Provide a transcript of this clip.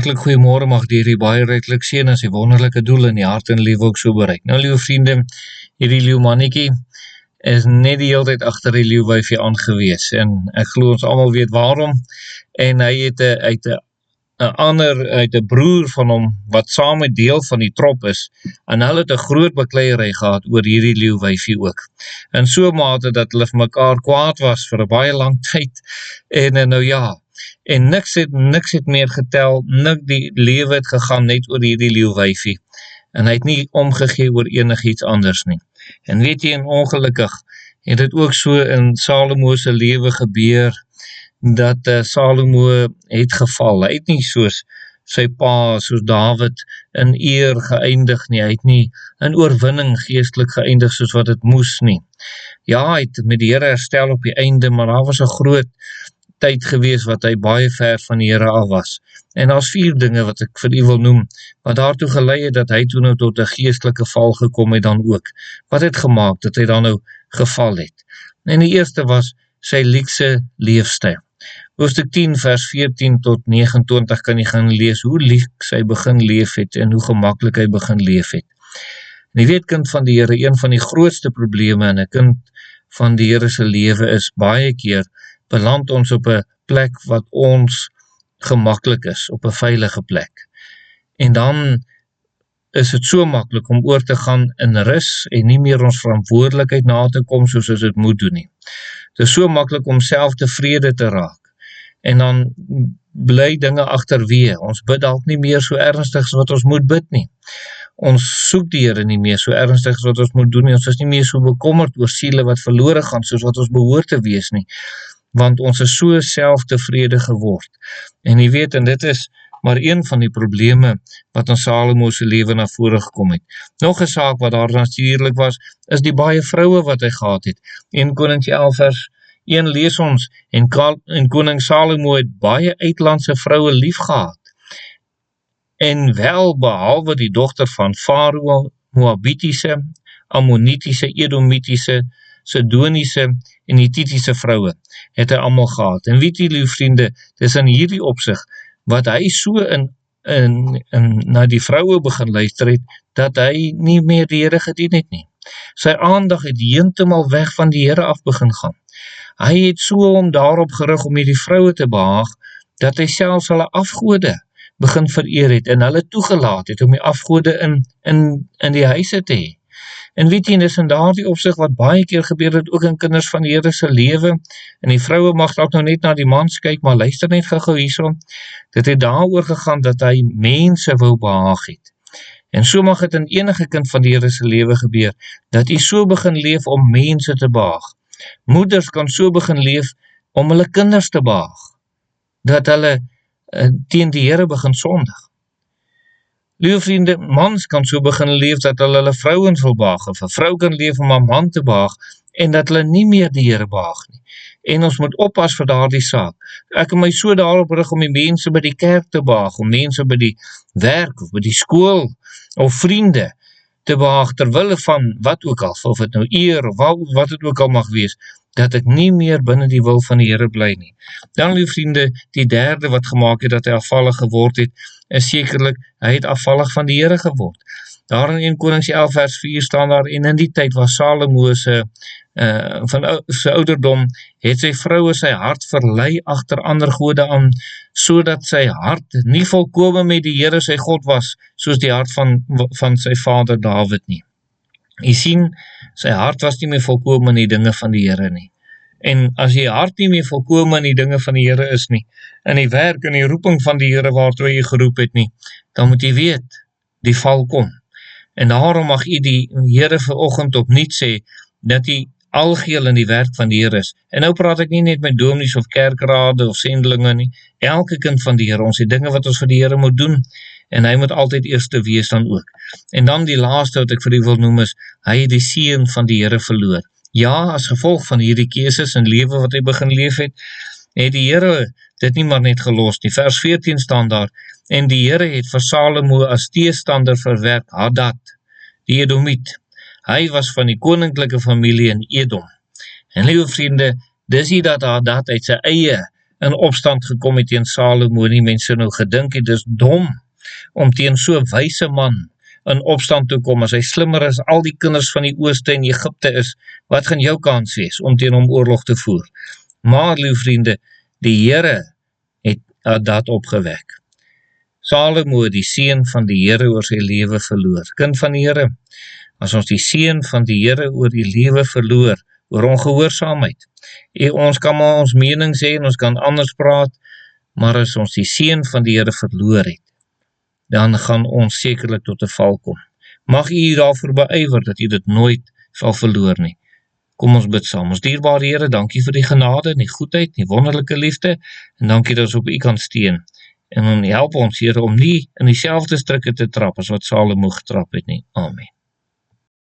Hartlik goeiemôre, mag die Here baie ryklik seën en sy wonderlike doel in die hart en lewe ook so bereik. Nou, liewe vriende, hierdie leeumannetjie is net die hele tyd agter die leeuwyfie aangewees en ek glo ons almal weet waarom. En hy het 'n broer van hom wat saam met deel van die trop is en hulle het 'n groot bekleierery gehad oor hierdie leeuwyfie ook. In so 'n mate dat hulle vir mekaar kwaad was vir 'n baie lang tyd en nou ja. En niks het meer getel, die lewe het gegaan net oor hierdie leeuwyfie. En hy het nie omgegee oor enigiets anders nie. En weet jy, en ongelukkig het dit ook so in Salomo se lewe gebeur, dat Salomo het geval. Hy het nie soos sy pa, soos Dawid, in eer geëindig nie. Hy het nie in oorwinning geestelik geëindig soos wat het moes nie. Ja, hy het met die Here herstel op die einde, maar daar was 'n groot tyd gewees wat hy baie ver van die Here af was. En daar's 4 dinge wat ek vir u wil noem, wat daartoe gelei het dat hy toe nou tot 'n geestelike val gekom het dan ook. Wat het gemaak dat hy dan nou geval het? En die eerste was sy liekse leefstyl. Hoofstuk 10 vers 14 tot 29 kan jy gaan lees hoe liek sy begin leef het en hoe gemaklik hy begin leef het. En jy weet, kind van die Here, een van die grootste probleme in 'n kind van die Here se lewe is baie keer beland ons op 'n plek wat ons gemaklik is, op 'n veilige plek. En dan is dit so maklik om oor te gaan in rus en nie meer ons verantwoordelikheid na te kom soos ons dit moet doen nie. Dit is so maklik om self tevrede te raak. En dan bly dinge agterweë. Ons bid dalk nie meer so ernstig as wat ons moet bid nie. Ons soek die Here nie meer so ernstig as wat ons moet doen nie. Ons is nie meer so bekommerd oor siele wat verlore gaan soos wat ons behoort te wees nie. Want ons is so selftevrede geword. En jy weet, en dit is maar een van die probleme wat in Salomo se lewe na vore gekom het. Nog 'n saak wat daar natuurlik was, is die baie vroue wat hy gehad het. 1 Konings 11 vers 1 lees ons, en koning Salomo het baie uitlandse vroue lief gehad. En wel behalwe die dogter van Farao, Moabitiese, Ammonitiese, Edomitiese, Sidoniese en Hittitiese vroue het hy almal gehad. En weet jy, lieve vriende, dis in hierdie opsig wat hy so na die vroue begin luister het, dat hy nie meer die Here gedien het nie. Sy aandag het heeltemal weg van die Here af begin gaan. Hy het so hom daarop gerig om hierdie vroue te behaag, dat hy selfs hulle afgode begin vereer het en hulle toegelaat het om die afgode in die huise te hê. En weet jy, dis in daardie opsig wat baie keer gebeur het, ook in kinders van die Here se lewe, en die vroue mag dalk nou net na die mans kyk, maar luister net gou hierson, dit het daaroor gegaan dat hy mense wou behaag het. En so mag het in enige kind van die Here se lewe gebeur, dat hy so begin leef om mense te behaag. Moeders kan so begin leef om hulle kinders te behaag, dat hulle teen die Here begin sondig. Liewe vriende, mans kan so begin leef dat hulle vrouens wil behaag, of 'n vrou kan leef om 'n man te behaag, en dat hulle nie meer die Here behaag nie. En ons moet oppas vir daardie saak. Ek kan my so daarop rig om die mense by die kerk te behaag, om mense by die werk, of by die skool, of vriende te behaag, terwille van wat ook al, of het nou eer, of wat het ook al mag wees, dat ek nie meer binne die wil van die Here bly nie. Dan, lieve vriende, die derde wat gemaak het dat hy afvallig geword het, is sekerlik, hy het afvallig van die Here geword. Daar in 1 Konings 11 vers 4 staan daar, en in die tyd was Salomo se ouderdom, het sy vroue sy hart verlei agter ander gode aan, sodat sy hart nie volkome met die Here sy God was, soos die hart van sy vader Dawid nie. Jy sien, sy hart was nie meer volkome in die dinge van die Here nie. En as jy hart nie meer volkome in die dinge van die Here is nie, in die werk en die roeping van die Here waartoe jy geroep het nie, dan moet jy weet, die val kom. En daarom mag jy die Here vanoggend opnuut sê, dat jy algeheel in die werk van die Here is. En nou praat ek nie net met dominees of kerkrade of sendelinge nie, elke kind van die Here, ons die dinge wat ons vir die Here moet doen, en hy moet altyd eerste wees dan ook. En dan die laaste wat ek vir u wil noem is, hy het die seën van die Here verloor. Ja, as gevolg van hierdie keuses en lewe wat hy begin leef het die Here dit nie maar net gelos nie. Vers 14 staan daar, en die Here het vir Salomo as teestander verwerk Hadad, die Edomiet. Hy was van die koninklike familie in Edom. En liewe vriende, dis nie dat Hadad uit sy eie in opstand gekom het teen Salomo nie. Mense nou gedink het, dis dom om teen so 'n wyse man in opstand toe kom, as hy slimmer as al die kinders van die ooste in Egipte is, wat gaan jou kans wees om teen hom oorlog te voer? Maar, lieve vriende, die Here het dat opgewek. Salomo, die seun van die Here, oor sy lewe verloor. Kind van die Here, as ons die seun van die Here oor die lewe verloor, oor ongehoorsaamheid, ons kan maar ons mening sê en ons kan anders praat, maar as ons die seun van die Here verloor het, dan gaan ons sekerlik tot 'n val kom. Mag u daarvoor beywer dat u dit nooit sal verloor nie. Kom ons bid saam. Ons dierbare Here, dankie vir die genade en die goedheid, die wonderlike liefde, en dankie dat ons op u kan steun. En help ons, Here, om nie in dieselfde strikke te trap as wat Salomo getrap het nie. Amen.